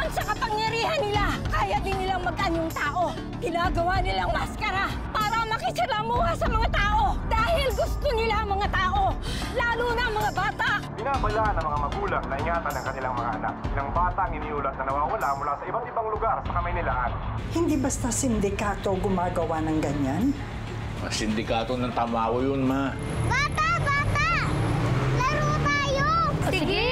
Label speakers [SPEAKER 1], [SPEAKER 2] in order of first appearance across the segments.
[SPEAKER 1] Hanggang sa kapangyarihan nila, kaya din nilang mag-anyong tao. Ginagawa nilang maskara para makisalamuha sa mga tao. Dahil gusto nila ang mga tao, lalo na ang mga bata.
[SPEAKER 2] Binabalaan ng mga magulang na ingatan ang kanilang mga anak. Ilang bata ang iniulat na nawawala mula sa iba't ibang lugar sa Kamaynilaan.
[SPEAKER 3] Hindi basta sindikato gumagawa ng ganyan.
[SPEAKER 4] Sindikato ng Tamawa yun, Ma.
[SPEAKER 5] Bata! Bata! Laro tayo!
[SPEAKER 6] Sige!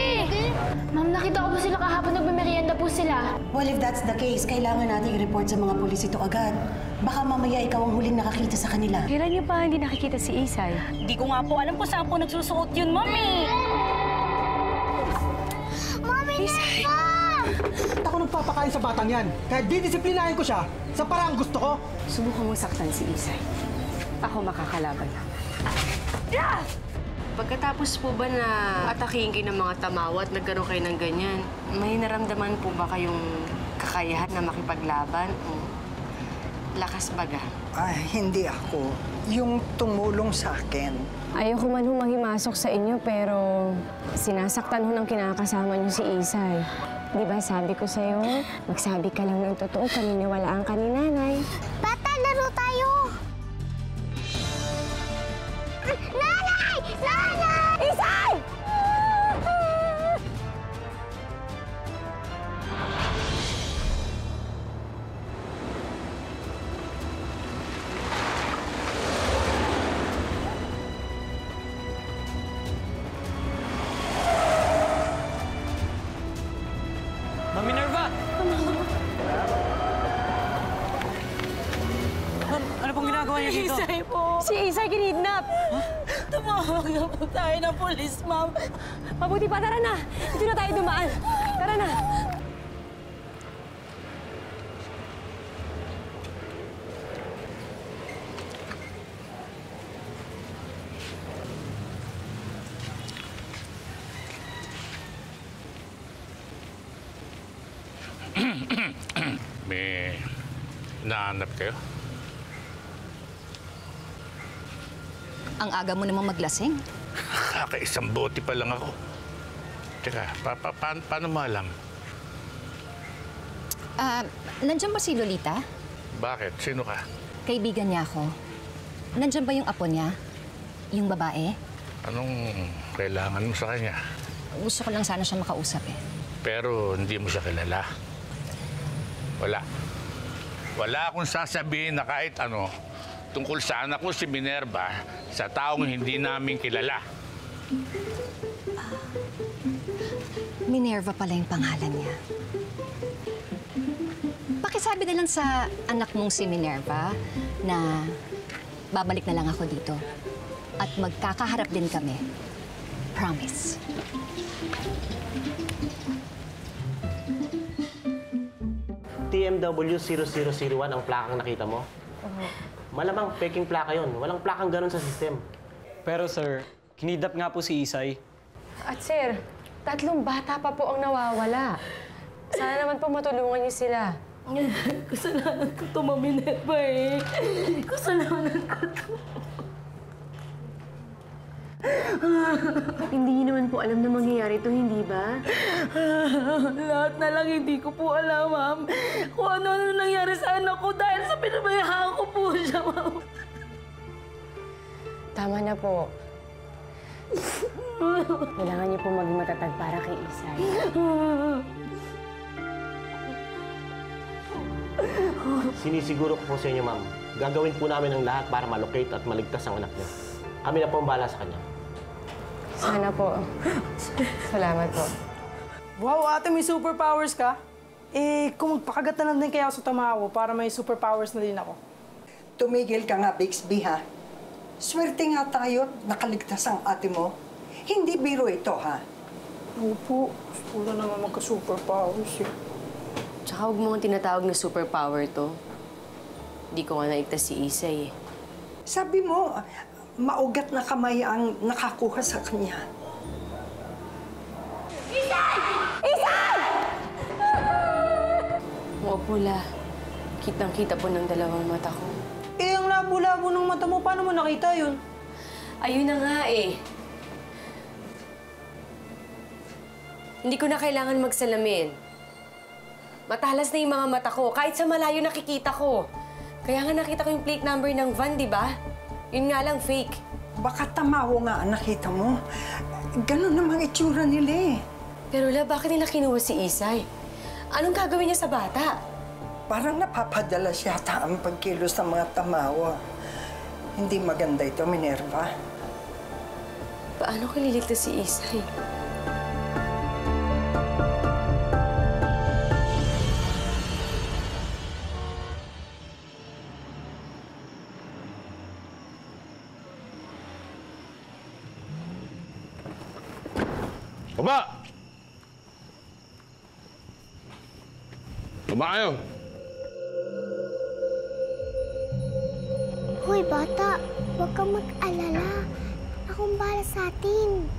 [SPEAKER 6] Ma'am, nakita ko po sila kahapon, nagmamerienda po sila.
[SPEAKER 7] Well, if that's the case, kailangan natin i-report sa mga pulis ito agad. Baka mamaya ikaw ang huling nakakita sa kanila.
[SPEAKER 6] Kailan niyo pa hindi nakikita si Isay?
[SPEAKER 1] Hindi ko nga po alam kung saan po nagsusuot yun, Mami!
[SPEAKER 5] Mami, Nerva!
[SPEAKER 8] Ako nagpapakain sa batang yan. Kaya didisiplinahin ko siya sa paraang gusto ko.
[SPEAKER 6] Subukan mo saktan si Isay. Ako makakalaban na.
[SPEAKER 9] Pagkatapos po ba na atakihin kayo ng mga Tamawa at nagkaroon kayo ng ganyan, may naramdaman po ba kayong kakayahan na makipaglaban o lakas baga?
[SPEAKER 3] Hindi ako. Yung tumulong sa akin.
[SPEAKER 6] Ayoko man humahimasok sa inyo, pero sinasaktan ho ng kinakasama niyo si Isay. Di ba sabi ko sa'yo, magsabi ka lang ng totoo, paniniwalaan ka ni Nanay.
[SPEAKER 5] Bata, laro tayo! Nanay! Nanay!
[SPEAKER 1] Isay!
[SPEAKER 10] Ma'am Minerva! Ma'am, ano pong ginagawa niyo dito?
[SPEAKER 1] Isay po!
[SPEAKER 6] Si Isay kinidnap!
[SPEAKER 1] Tumawag na po tayo ng pulis, ma'am.
[SPEAKER 6] Mabuti pa, tara na! Dito na tayo dumaan. Tara na!
[SPEAKER 4] May nahanap kayo?
[SPEAKER 11] Ang aga mo namang maglasing.
[SPEAKER 4] Kakaisang bote pa lang ako. Teka, paano mo alam?
[SPEAKER 11] Nandiyan ba si Lolita?
[SPEAKER 4] Bakit? Sino ka?
[SPEAKER 11] Kaibigan niya ako. Nandiyan ba yung apo niya? Yung babae?
[SPEAKER 4] Anong kailangan mo sa kanya?
[SPEAKER 11] Gusto ko lang sana siya makausap eh.
[SPEAKER 4] Pero hindi mo siya kilala. Wala. Wala akong sasabihin na kahit ano tungkol sa anak ko si Minerva sa taong hindi namin kilala.
[SPEAKER 11] Minerva pala yung pangalan niya. Pakisabi na lang sa anak mong si Minerva na babalik na lang ako dito. At magkakaharap din kami. Promise.
[SPEAKER 10] TMW 0001 ang plakang nakita mo? Malamang peking plaka yon. Walang plakang ganun sa system.
[SPEAKER 12] Pero sir, kinidnap nga po si Isay.
[SPEAKER 6] At sir, 3 bata pa po ang nawawala. Sana naman po matulungan niyo sila.
[SPEAKER 1] Kasalanan ko ito, Mami Nerva eh. Kasalanan ko ito.
[SPEAKER 6] Hindi niyo naman po alam na mangyayari ito, hindi ba?
[SPEAKER 1] Lahat na lang hindi ko po alam, ma'am. Kung ano-ano nangyari sa anak ko dahil sa pinabayaan ko po siya, ma'am.
[SPEAKER 6] Tama na po. Kailangan niyo po maging matatag para kay Isay.
[SPEAKER 10] Sinisiguro ko po sa inyo, ma'am. Gagawin po namin ang lahat para malocate at maligtas ang anak niyo. Kami na po ang bahala sa kanya.
[SPEAKER 6] Sana po. Salamat po.
[SPEAKER 8] Wow, ate, may superpowers ka? Kung magpakagat na lang din kaya ako sa Tamawa para may superpowers na din ako.
[SPEAKER 3] Tumigil ka nga, Bixby, ha? Swerte nga tayo, nakaligtas ang ate mo. Hindi biro ito, ha?
[SPEAKER 8] Opo, gusto ko na naman magka-superpowers eh.
[SPEAKER 9] Tsaka huwag mo nga tinatawag na superpower to. Hindi ko nga naigtas si Isay eh.
[SPEAKER 3] Sabi mo, maugat na kamay ang nakakuha sa kanya.
[SPEAKER 1] Isay! Isay!
[SPEAKER 9] Oo pula. Kitang-kita po ng dalawang mata ko.
[SPEAKER 8] Ang labo-labo ng mata mo, paano mo nakita yun?
[SPEAKER 9] Ayun na nga eh. Hindi ko na kailangan magsalamin. Matalas na yung mga mata ko. Kahit sa malayo nakikita ko. Kaya nga nakita ko yung plate number ng van, di ba? Yun nga lang, fake.
[SPEAKER 3] Baka tamaho nga ang nakita mo. Ganun namang itsura nila eh.
[SPEAKER 9] Pero La, bakit nila kinuha si Isay? Anong gagawin niya sa bata?
[SPEAKER 3] Parang napapadalas yata ang pagkilos ng mga tamawa. Hindi maganda ito, Minerva.
[SPEAKER 9] Paano ko liligtas si Isay?
[SPEAKER 2] Baba! Baba kayo!
[SPEAKER 5] Hoy, bata. Huwag kang mag-alala. Akong bahala sa atin.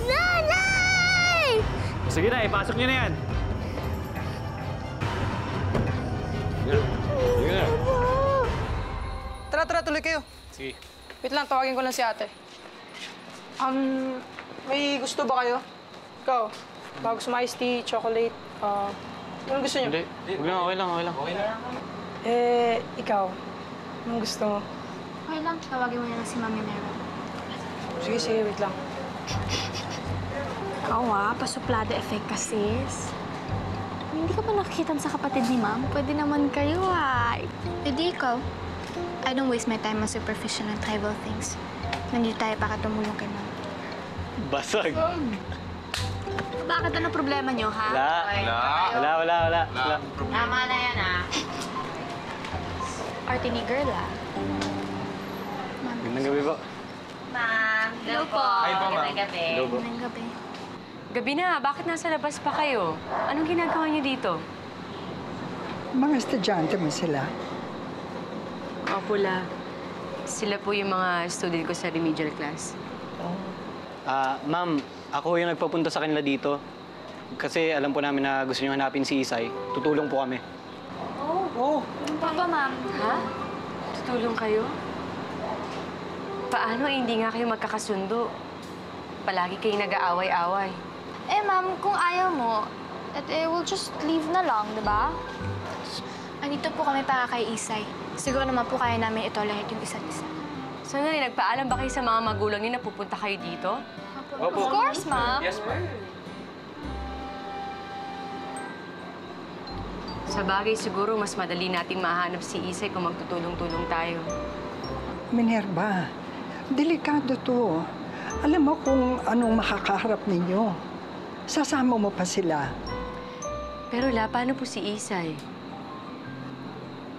[SPEAKER 5] Nanay!
[SPEAKER 12] Sige na, ipasok niyo na yan.
[SPEAKER 2] Sige na.
[SPEAKER 8] Tara, tuloy kayo.
[SPEAKER 12] Sige.
[SPEAKER 8] Wait lang, tawagin ko lang si ate. May gusto ba kayo? Ikaw, bago sa iced tea, chocolate, anong gusto niyo?
[SPEAKER 12] Hindi. Okay lang.
[SPEAKER 8] Ikaw, anong gusto mo?
[SPEAKER 5] Okay lang, tawagin mo na lang si Mami Meron.
[SPEAKER 8] Sige, wait lang.
[SPEAKER 13] Oo pasuplada effect ka, sis. Hindi ka ba nakikita sa kapatid ni Ma'am? Pwede naman kayo,
[SPEAKER 5] Hindi ikaw. I don't waste my time on superficial and trivial things. Nandito tayo para tumulong kay Ma'am.
[SPEAKER 12] Basag.
[SPEAKER 13] Bakit? Ano problema niyo, ha?
[SPEAKER 12] Wala.
[SPEAKER 9] Tama na yan,
[SPEAKER 13] Arte ni girl,
[SPEAKER 12] Gandang gabi po.
[SPEAKER 9] Ma'am, hello po.
[SPEAKER 12] Hi po, ma'am.
[SPEAKER 9] Magandang gabi.
[SPEAKER 12] Hello po.
[SPEAKER 5] Ngayong gabi.
[SPEAKER 9] Gabi na, bakit nasa labas pa kayo? Anong ginagawa niyo dito?
[SPEAKER 3] Mga estudyante mo sila.
[SPEAKER 9] Opo, La. Sila po yung mga student ko sa remedial class.
[SPEAKER 12] Ma'am, ako yung nagpapunta sa kanila dito. Kasi alam po namin na gusto niyo hanapin si Isay. Tutulong po kami.
[SPEAKER 13] Papa, Ma'am.
[SPEAKER 9] Ha? Tutulong kayo? Paano hindi nga kayo magkakasundo? Palagi kayong nag-aaway-away.
[SPEAKER 13] Ma'am, kung ayaw mo, we'll just leave na lang, di ba?
[SPEAKER 5] Andito po kami para kay Isay. Siguro naman po kaya namin itolerate yung isa't isa.
[SPEAKER 9] Sandali, nagpaalam ba kayo sa mga magulang niyo na pupunta kayo dito?
[SPEAKER 13] Of course, Ma'am.
[SPEAKER 12] Yes, ma'am.
[SPEAKER 9] Sa bagay, siguro mas madali nating mahanap si Isay kung magtutulong-tulong tayo.
[SPEAKER 3] Minerva, delikado to. Alam mo kung anong makakaharap ninyo. Sasama mo pa sila.
[SPEAKER 9] Pero La, paano po si Isay?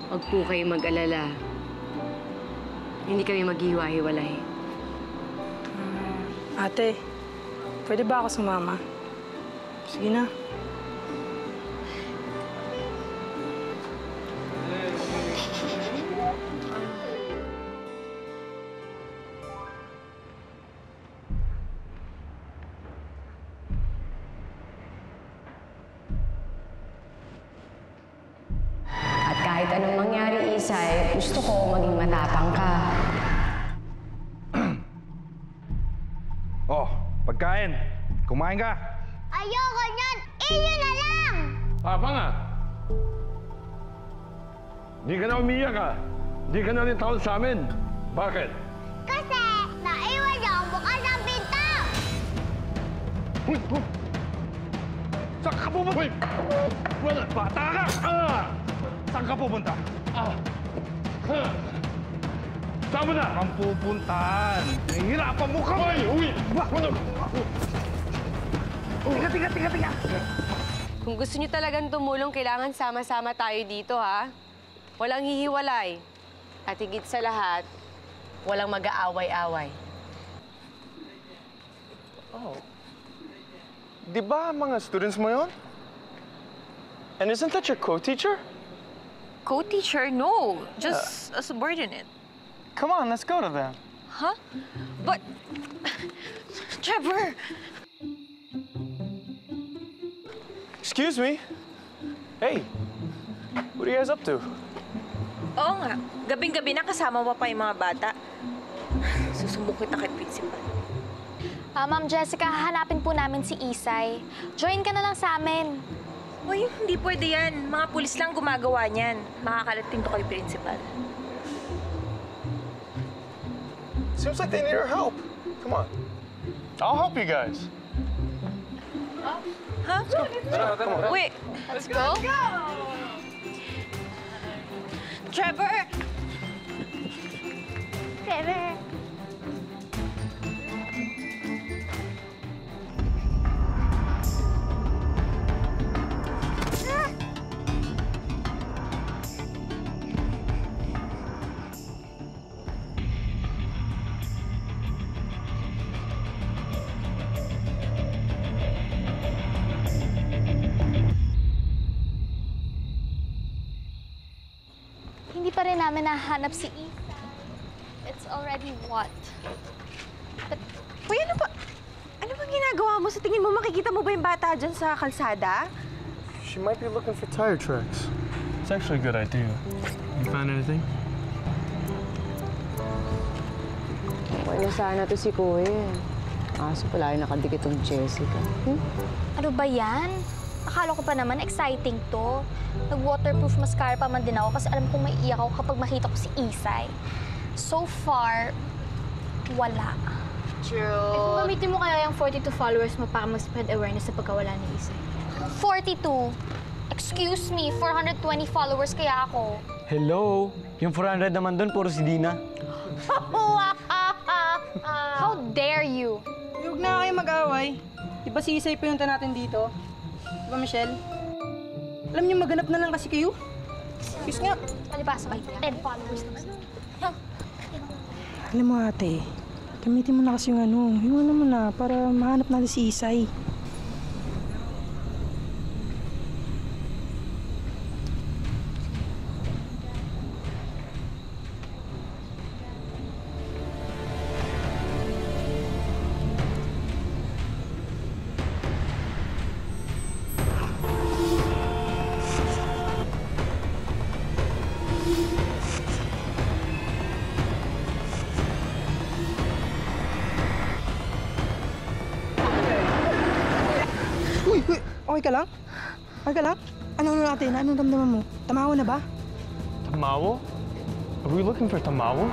[SPEAKER 9] Huwag po kayo mag-alala. Hindi kami maghiwa-hiwalay.
[SPEAKER 8] Ate, pwede ba ako sumama? Sige na.
[SPEAKER 6] At kahit anong mangyari, Isay, gusto ko maging matapang ka.
[SPEAKER 2] Oh, pagkain. Kumain ka.
[SPEAKER 5] Ayoko niyan! Iyo na lang!
[SPEAKER 2] Papa nga. Di ka na umiyak Di ka na rin tawag sa amin. Bakit?
[SPEAKER 5] Kasi naiwan niyo ang bukas ng pinto!
[SPEAKER 2] Uy! Saan ka pupunta? Uy! Wala! Bata ka! Saan ka pupunta? Saan mo na? Ang pupuntahan. Nahihirapan mo ka! Uy! Tiga!
[SPEAKER 9] Kung gusto niyo talagang tumulong, kailangan sama-sama tayo dito, ha? Walang hihiwalay. At higit sa lahat, walang mag-aaway-away.
[SPEAKER 14] Di ba mga students mo yun? And isn't that your co-teacher?
[SPEAKER 13] Co-teacher? No. Just a subordinate.
[SPEAKER 14] Come on, let's go to them.
[SPEAKER 13] Huh? But... Trevor!
[SPEAKER 14] Excuse me. Hey, what are you guys up to?
[SPEAKER 15] Oo nga. Gabing-gabi na kasama mo pa yung mga bata. Susumbong kita kay principal.
[SPEAKER 13] Ma'am Jessica, hahanapin po namin si Isay. Join ka na lang sa amin.
[SPEAKER 15] Uy, hindi pwede yan. Mga pulis lang gumagawa niyan. Makakalatin to kay principal.
[SPEAKER 14] Seems like they need our help. Come on. I'll help you guys.
[SPEAKER 15] Huh?
[SPEAKER 14] Come on.
[SPEAKER 15] Wait.
[SPEAKER 13] Let's go.
[SPEAKER 15] Trevor!
[SPEAKER 13] Trevor! Hindi pa rin namin nahanap si Isa. It's already what? But,
[SPEAKER 15] Uy, ano ba? Ano bang ginagawa mo? Sa tingin mo, makikita mo ba yung bata dyan sa kalsada?
[SPEAKER 14] She might be looking for tire tracks. It's actually a good idea. You found anything?
[SPEAKER 6] Wala sana to si Kuya. Kaso pala yung nakadikit tong Jessica.
[SPEAKER 13] ano ba yan? Akala ko pa naman exciting to. Nag-waterproof mascara pa man din ako kasi alam kong maiiyak ako kapag makita ko si Isay. So far, wala.
[SPEAKER 5] True. Kung gamitin mo kaya yung 42 followers mo para mag-spread awareness sa pagkawala ni Isay.
[SPEAKER 13] 42? Excuse me, 420 followers kaya ako.
[SPEAKER 12] Hello? Yung 400 naman doon, puro si Dina.
[SPEAKER 13] How dare you?
[SPEAKER 8] Huwag na kayo mag-away. Di ba si Isay pinunta natin dito? Di ba, Michelle? Alam niyo, maganap na lang kasi kayo. Peace nga.
[SPEAKER 13] Palibasa kayo. 10 followers naman.
[SPEAKER 8] Alam mo, ate, gamitin mo na kasi yung ano mo na, para mahanap natin si Isay. Okay ka lang? Okay ka lang? Ano natin? Anong damdaman mo? Tamawa na ba?
[SPEAKER 14] Tamawo? Are we looking for tamawos?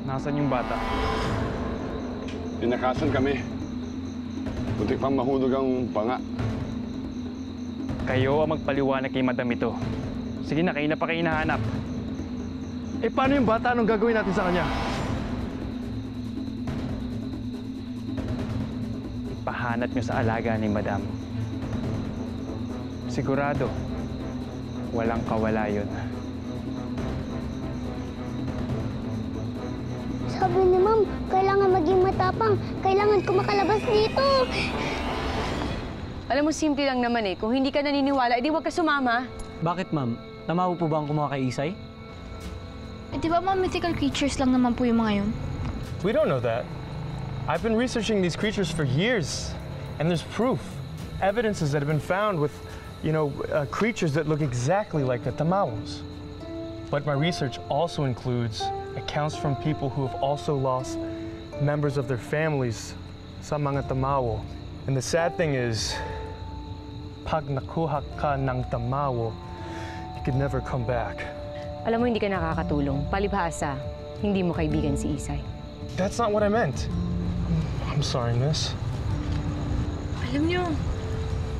[SPEAKER 12] Nasaan yung bata?
[SPEAKER 16] Tinakasan kami. Buti pang mahulog ang panga.
[SPEAKER 12] Kayo ang magpaliwanag kay Madam ito. Sige na, kayo na pa kayo hinahanap.
[SPEAKER 14] Eh, paano yung bata? Anong gagawin natin sa kanya?
[SPEAKER 12] Ipahanap nyo sa alaga ni Madam. Sigurado, walang kawala yun.
[SPEAKER 17] Sabi ni Ma'am, kailangan maging matapang. Kailangan ko makalabas dito.
[SPEAKER 6] Alam mo, simple lang naman eh. Kung hindi ka naniniwala, edi huwag ka sumama.
[SPEAKER 12] Bakit, ma'am? Tamawo po ba ang kumuha kay Isay?
[SPEAKER 13] Eh, di ba mga mythical creatures lang naman po yung mga yun?
[SPEAKER 14] We don't know that. I've been researching these creatures for years, and there's proof. Evidences that have been found with, creatures that look exactly like the tamawos. But my research also includes accounts from people who have also lost members of their families sa mga tamawo. And the sad thing is, pag nakuha ka ng tamawo, you could never come back.
[SPEAKER 6] Alam mo, hindi ka nakakatulong. Palibhasa, hindi mo kaibigan si Isay.
[SPEAKER 14] That's not what I meant. I'm sorry, miss.
[SPEAKER 15] Alam niyo,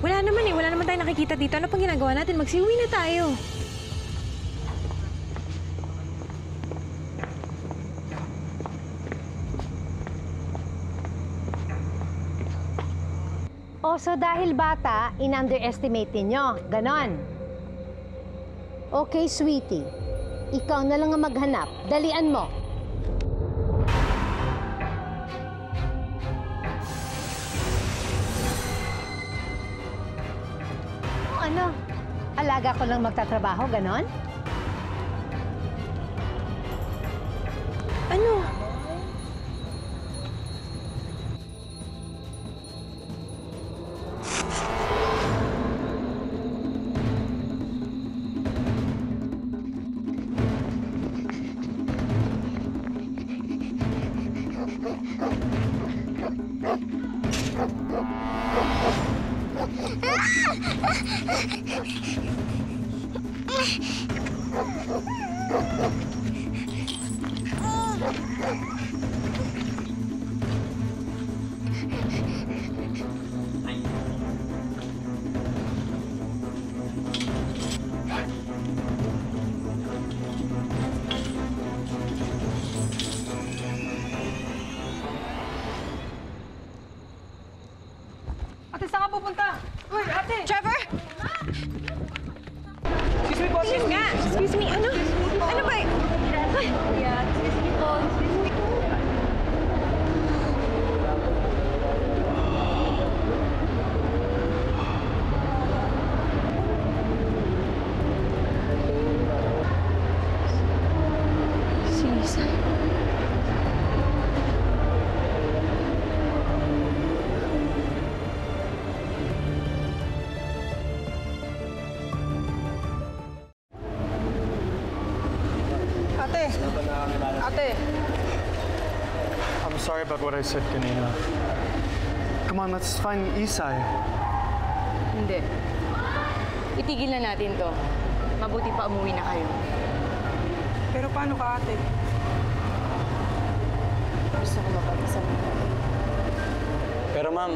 [SPEAKER 15] wala naman tayong nakikita dito. Ano pang ginagawa natin? Magsiuwi na tayo.
[SPEAKER 18] So dahil bata, in-underestimate ninyo. Ganon. Okay, sweetie. Ikaw na lang ang maghanap. Dalian mo. Ano? Alaga ko lang magtatrabaho, ganon?
[SPEAKER 15] Ano?
[SPEAKER 8] Ate, saan ka pupunta? Hoy, ate!
[SPEAKER 15] Trevor!
[SPEAKER 8] Excuse me po, excuse me.
[SPEAKER 15] Excuse me, ano? Ano ba? Ay!
[SPEAKER 13] Excuse me po, excuse me.
[SPEAKER 15] Si Isay.
[SPEAKER 8] Ate! Ate!
[SPEAKER 14] I'm sorry about what I said kanina. Come on, let's find Isay.
[SPEAKER 9] Hindi. Itigil na natin to. Mabuti pa umuwi na kayo.
[SPEAKER 8] Pero paano ka, ate?
[SPEAKER 9] Gusto ko mapag-isa mo.
[SPEAKER 12] Pero ma'am,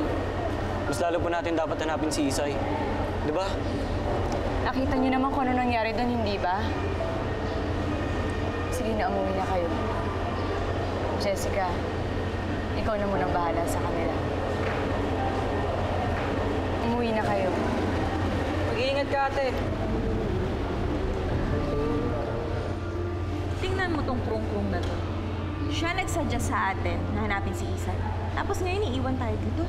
[SPEAKER 12] mas lalo po natin dapat hanapin si Isay. Di ba?
[SPEAKER 9] Nakita niyo naman kung ano nangyari doon, hindi ba? Sige na, umuwi na kayo. Jessica, ikaw na munang bahala sa kanila. Umuwi na kayo.
[SPEAKER 8] Mag-iingat ka, ate.
[SPEAKER 1] Tingnan mo tong krung-krung na to. Siya nagsuggest sa atin na hanapin si Isay. Tapos ngayon iiwan tayo dito.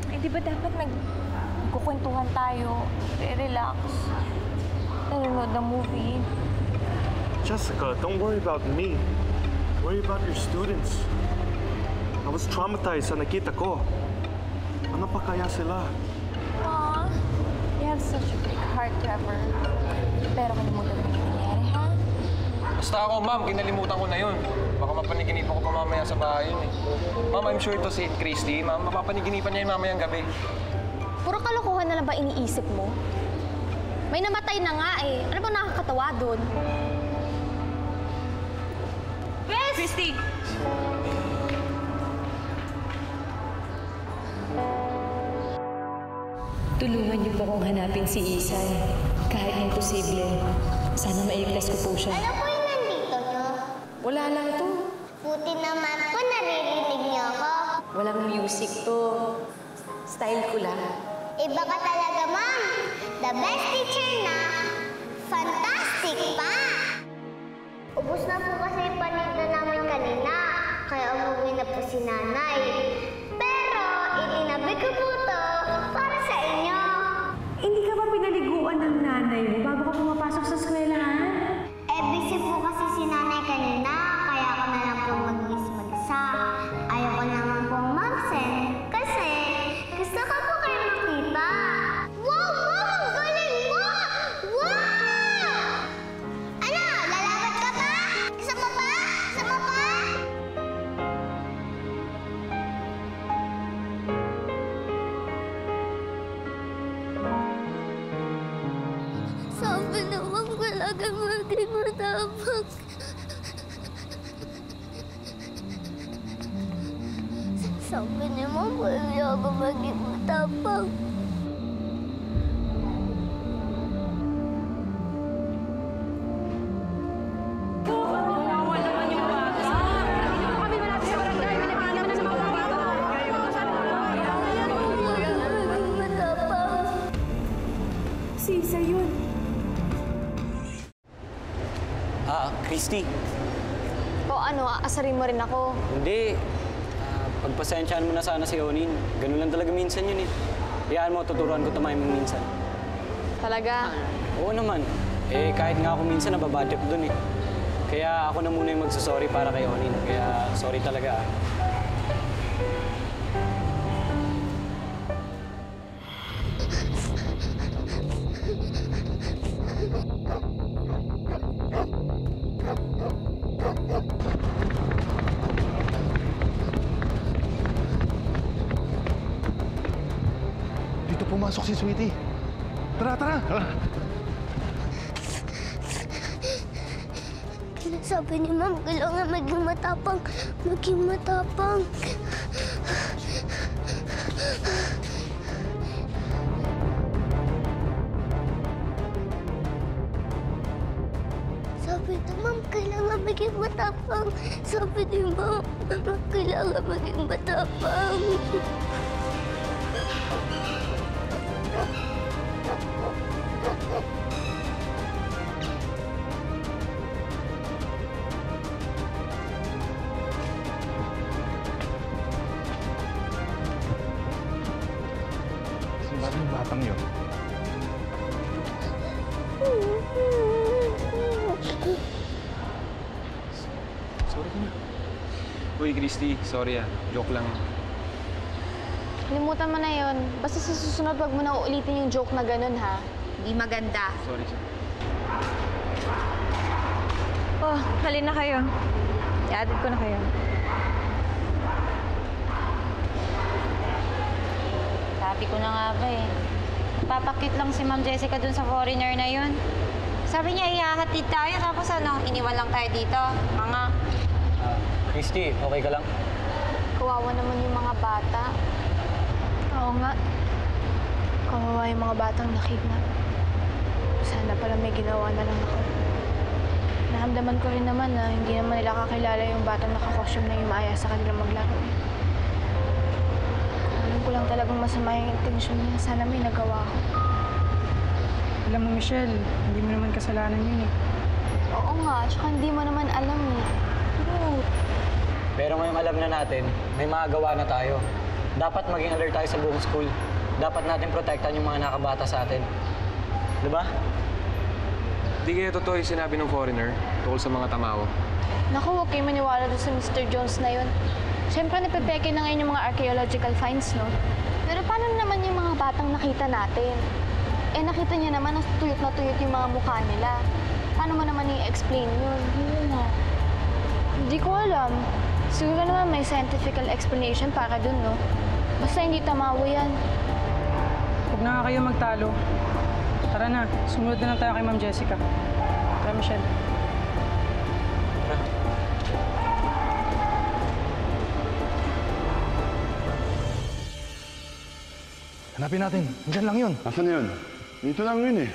[SPEAKER 1] Eh, di ba dapat nagkukwentuhan tayo, relax, nanonood ng movie.
[SPEAKER 14] Jessica, don't worry about me. Worry about your students. I was traumatized sa nakita ko. Ano pa kaya sila?
[SPEAKER 13] Aw, you have such a big heart, Trevor. Pero kalimutan mo yung nangyari, ha?
[SPEAKER 19] Basta ako, ma'am, kinalimutan ko na yun. Baka mapaniginipan ko pa mamaya sa bahay yun eh. Ma'am, I'm sure ito si Christy. Ma'am, mapapaniginipan niya yung mamayang gabi.
[SPEAKER 13] Puro kalokohan na lang ba iniisip mo? May namatay na nga eh. Ano bang nakakatawa doon?
[SPEAKER 1] Christy!
[SPEAKER 20] Tulungan niyo po akong hanapin si Isay. Kahit imposible. Sana mailigtas ko po siya.
[SPEAKER 17] Ano po yung nandito nyo?
[SPEAKER 20] Wala lang to.
[SPEAKER 17] Buti naman po naririnig niyo ako.
[SPEAKER 20] Walang music to. Style ko lang.
[SPEAKER 17] Iba ka talaga, ma'am. The best teacher na. Fantastic pa! Ubus na po kasi yung paninda namin kanina. Kaya umuwi na po si nanay. Pero itinabi ko po to para sa inyo.
[SPEAKER 15] Hindi ka ba pinaliguan ng nanay mo bago ka pumapasok sa eskwelahan?
[SPEAKER 17] Eh, busy po kasi si nanay kanina. Kaya ako na lang po mag-isa. Ayoko naman pong mag-send. Kasi gusto ko po kayo makita. Wow, ma'am! Ang galing mo! Wow! Ano? Lalabat ka pa? Gusto mo pa? Gusto mo pa? Sabi naman talaga maging matapang. Sabi ni Mom, talaga maging matapang.
[SPEAKER 15] Si Isay yun.
[SPEAKER 12] Christy.
[SPEAKER 13] O ano, aasarin mo rin ako.
[SPEAKER 12] Hindi. Pagpasensyaan mo na sana si Onin. Ganun lang talaga minsan yun eh. Iyaan mo, tuturuan ko tumiming minsan.
[SPEAKER 13] Talaga?
[SPEAKER 12] Oo naman. Eh, kahit nga ako minsan nababadyak dun eh. Kaya ako na muna yung magsasorry para kay Onin. Kaya sorry talaga ah.
[SPEAKER 16] pumasok si Sweetie. Tara, tara!
[SPEAKER 17] Sabi ni Ma'am, kailangan maging matapang. Maging matapang. Sabi ni Ma'am, kailangan maging matapang. Sabi ni Ma'am, kailangan maging matapang.
[SPEAKER 16] Sino yung batang yun?
[SPEAKER 19] Sorry ka na. Uy, Christy, sorry ah. Joke lang.
[SPEAKER 13] Kalimutan mo na yon. Basta sa susunod, wag mo na uulitin yung joke na ganun, ha? Hindi maganda.
[SPEAKER 19] Sorry, sorry.
[SPEAKER 15] Oh, halina kayo. I-added ko na kayo.
[SPEAKER 21] Sabi ko na nga ba eh. Papakit lang si Ma'am Jessica dun sa foreigner na yun. Sabi niya, ihahatid tayo. Tapos ano, iniwan lang tayo dito. Mga...
[SPEAKER 12] Christy, okay ka lang?
[SPEAKER 13] Kawawa naman yung mga bata. Oo nga. Kawawa yung mga batang nakidnap. Sana pala may ginawa na lang ako. Nahamdaman ko rin naman na hindi naman nila kakilala yung batang nakakostume na yumaya sa kanila maglaro. Alam ko lang talagang masama yung intensyon niya. Sana may nagawa ako.
[SPEAKER 8] Alam mo, Michelle, hindi mo naman kasalanan yun eh.
[SPEAKER 13] Oo nga, tsaka hindi mo naman alam eh.
[SPEAKER 12] Pero ngayong alam na natin, may magawa na tayo. Dapat maging alert tayo sa buong school. Dapat natin protektahan yung mga nakabata sa atin. Diba?
[SPEAKER 19] Di kaya totoo yung sinabi ng foreigner tungkol sa mga tamaw.
[SPEAKER 13] Naku, huwag kayo maniwala doon sa Mr. Jones na yun. Siyempre, napipeke na ngayon yung mga archaeological finds, no? Pero paano naman yung mga batang nakita natin? Eh, nakita niya naman na tuyot yung mga mukha nila. Paano mo naman i-explain yun? Yun na. Hindi ko alam. Siguro naman may scientific explanation para dun, no? Basta hindi tamawo yan.
[SPEAKER 8] Huwag na nga kayo magtalo. Tara na, sumunod na lang tayo kay Ma'am Jessica. Tara, Michelle.
[SPEAKER 16] Hanapin natin. Diyan lang yun. Nasaan yun? Dito lang yun eh.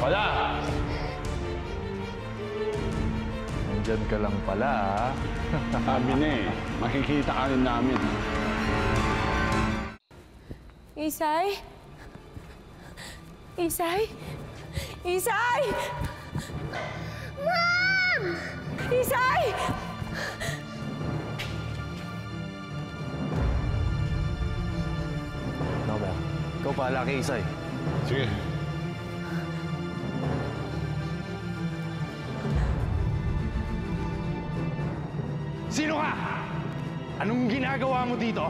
[SPEAKER 4] Pala! Nandyan ka lang pala, ha?
[SPEAKER 16] Sabi na eh, makikita ka rin namin.
[SPEAKER 1] Isay? Isay? Isay! Ma'am! Isay!
[SPEAKER 14] Norbert, ikaw pala kay Isay.
[SPEAKER 16] Sige.
[SPEAKER 14] Sino ka? Anong ginagawa mo dito?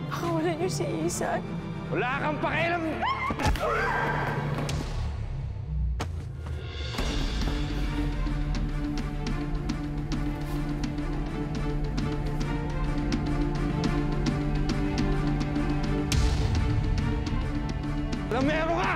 [SPEAKER 1] Wala niyo si Isay.
[SPEAKER 14] Wala kang pakialam! Lamero ka!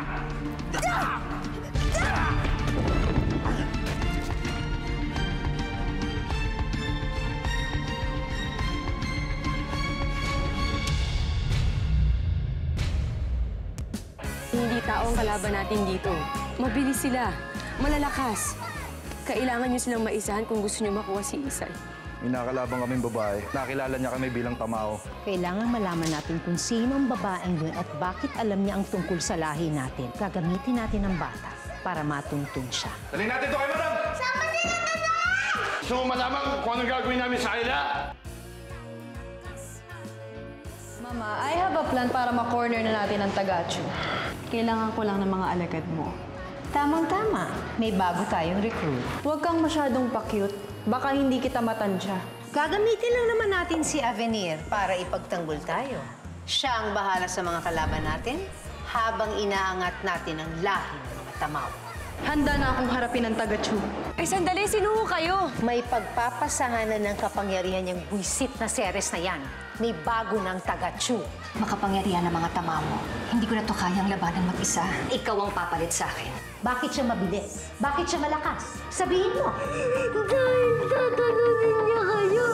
[SPEAKER 6] Hindi tao ang kalaban natin dito. Mabilis sila. Malalakas. Kailangan niyo silang maisahan kung gusto niyo makuha si Isay.
[SPEAKER 16] May nakalabang kaming babae. Nakilala niya kami bilang Tamao.
[SPEAKER 18] Kailangan malaman natin kung sino ang babaeng yun at bakit alam niya ang tungkol sa lahi natin. Gagamitin natin ang bata para matuntun siya.
[SPEAKER 16] Dalhin natin ito kay Madam!
[SPEAKER 17] Sama sila na doon!
[SPEAKER 16] Gusto mo malaman kung anong gagawin namin sa kanila?
[SPEAKER 7] Mama, I have a plan para ma-corner na natin ang Tagachu. Kailangan ko lang ng mga alagad mo.
[SPEAKER 18] Tamang-tama. May bago tayong recruit.
[SPEAKER 7] Huwag kang masyadong pa-cute. Baka hindi kita matansya.
[SPEAKER 18] Gagamitin lang naman natin si Avenir para ipagtanggol tayo. Siya ang bahala sa mga kalaban natin habang inaangat natin ang lahi ng mga tamaw.
[SPEAKER 7] Handa na akong harapin ang Tagachu.
[SPEAKER 18] Ay, sandali, sino kayo? May pagpapasahanan ng kapangyarihan niyang buisit na Ceres na yan. May bago ng Tagachu.
[SPEAKER 11] Makapangyarihan ng mga tamawo. Hindi ko na to kayang labanan mag-isa. Ikaw ang papalit sa akin.
[SPEAKER 18] Bakit siya mabilis? Bakit siya malakas? Sabihin mo.
[SPEAKER 17] Dahil tatanungin niya kayo.